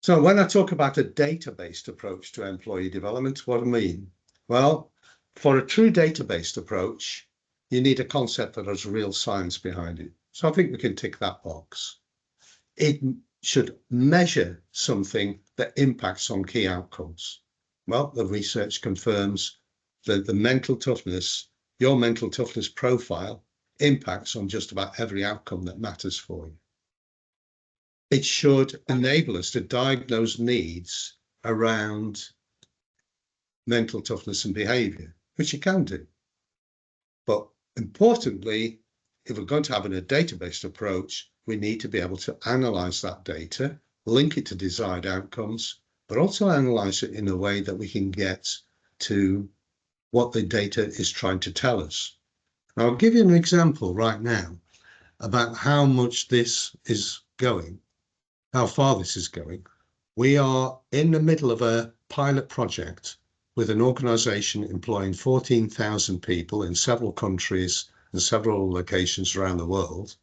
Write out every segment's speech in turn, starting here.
So when I talk about a data-based approach to employee development, what do I mean? Well, for a true data-based approach, you need a concept that has real science behind it. So I think we can tick that box. It should measure something that impacts on key outcomes. Well, the research confirms that the mental toughness, your mental toughness profile, impacts on just about every outcome that matters for you. It should enable us to diagnose needs around mental toughness and behaviour, which you can do. But importantly, if we're going to have a data-based approach, we need to be able to analyse that data, link it to desired outcomes, but also analyse it in a way that we can get to what the data is trying to tell us. Now, I'll give you an example right now about how much this is going, how far this is going. We are in the middle of a pilot project with an organisation employing 14,000 people in several countries and several locations around the world.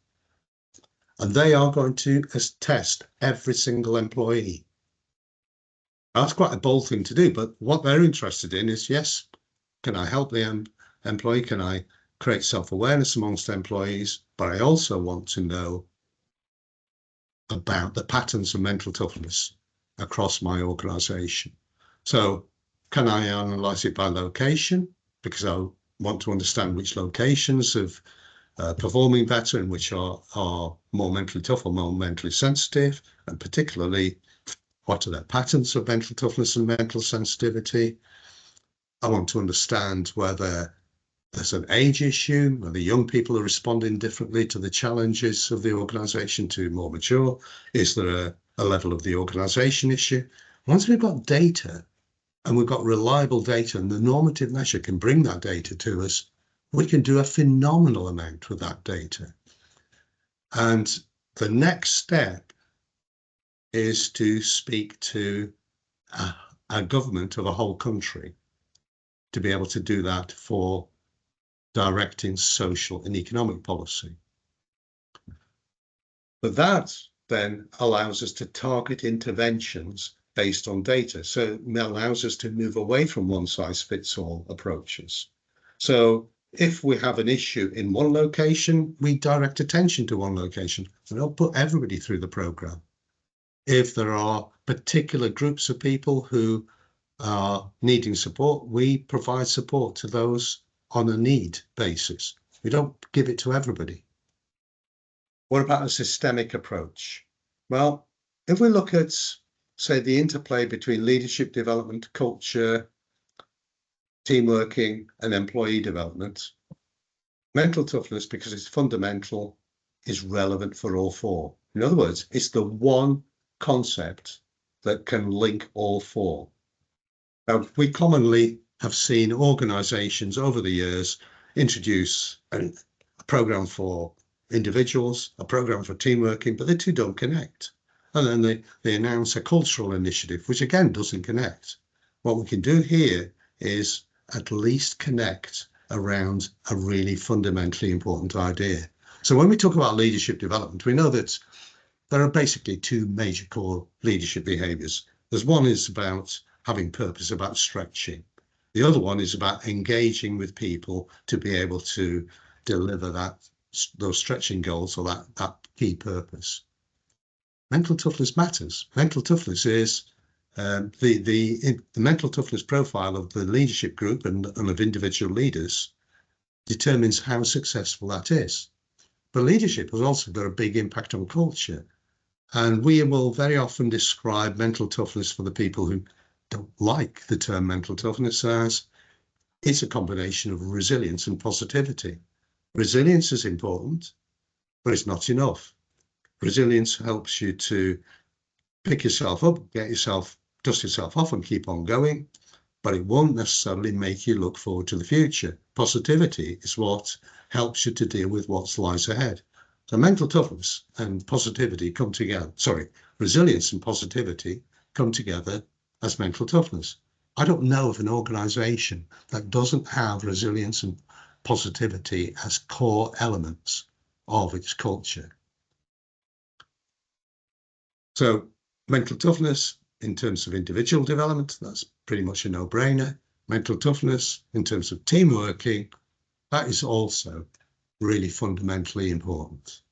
And they are going to test every single employee. That's quite a bold thing to do, but what they're interested in is, yes, can I help the employee? Can I create self-awareness amongst employees? But I also want to know about the patterns of mental toughness across my organisation. So can I analyse it by location? Because I want to understand which locations of performing better and which are more mentally tough or more mentally sensitive, and particularly what are their patterns of mental toughness and mental sensitivity. I want to understand whether there's an age issue, whether young people are responding differently to the challenges of the organisation to more mature. Is there a level of the organisation issue? Once we've got data and we've got reliable data and the normative measure can bring that data to us, we can do a phenomenal amount with that data. And the next step is to speak to a government of a whole country to be able to do that for directing social and economic policy. But that then allows us to target interventions based on data. So it allows us to move away from one-size-fits-all approaches. So if we have an issue in one location, we direct attention to one location. We don't put everybody through the programme. If there are particular groups of people who are needing support, we provide support to those on a need basis. We don't give it to everybody. What about a systemic approach? Well, if we look at, say, the interplay between leadership development, culture, team working, and employee development, mental toughness, because it's fundamental, is relevant for all four. In other words, it's the one concept that can link all four. Now, we commonly have seen organisations over the years introduce a programme for individuals, a programme for team working, but the two don't connect. And then they announce a cultural initiative, which again doesn't connect. What we can do here is at least connect around a really fundamentally important idea. So when we talk about leadership development, we know that there are basically two major core leadership behaviours. There's one is about having purpose, about stretching. The other one is about engaging with people to be able to deliver those stretching goals or that key purpose. Mental toughness matters. Mental toughness is the mental toughness profile of the leadership group and of individual leaders determines how successful that is. But leadership has also got a big impact on culture. And we will very often describe mental toughness for the people who don't like the term mental toughness as it's a combination of resilience and positivity. Resilience is important, but it's not enough. Resilience helps you to pick yourself up, dust yourself off and keep on going, but it won't necessarily make you look forward to the future. Positivity is what helps you to deal with what lies ahead. So mental toughness and positivity come together. Resilience and positivity come together as mental toughness. I don't know of an organisation that doesn't have resilience and positivity as core elements of its culture. So Mental toughness in terms of individual development, that's pretty much a no-brainer. Mental toughness in terms of team working, that is also really fundamentally important.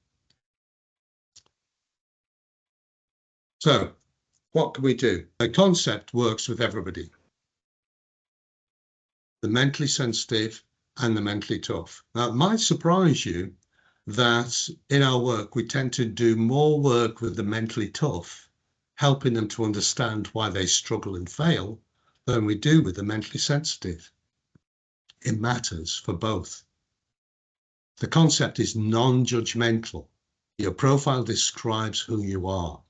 So what can we do? The concept works with everybody. The mentally sensitive and the mentally tough. Now, it might surprise you that in our work, we tend to do more work with the mentally tough, helping them to understand why they struggle and fail, than we do with the mentally sensitive. It matters for both. The concept is non-judgmental. Your profile describes who you are.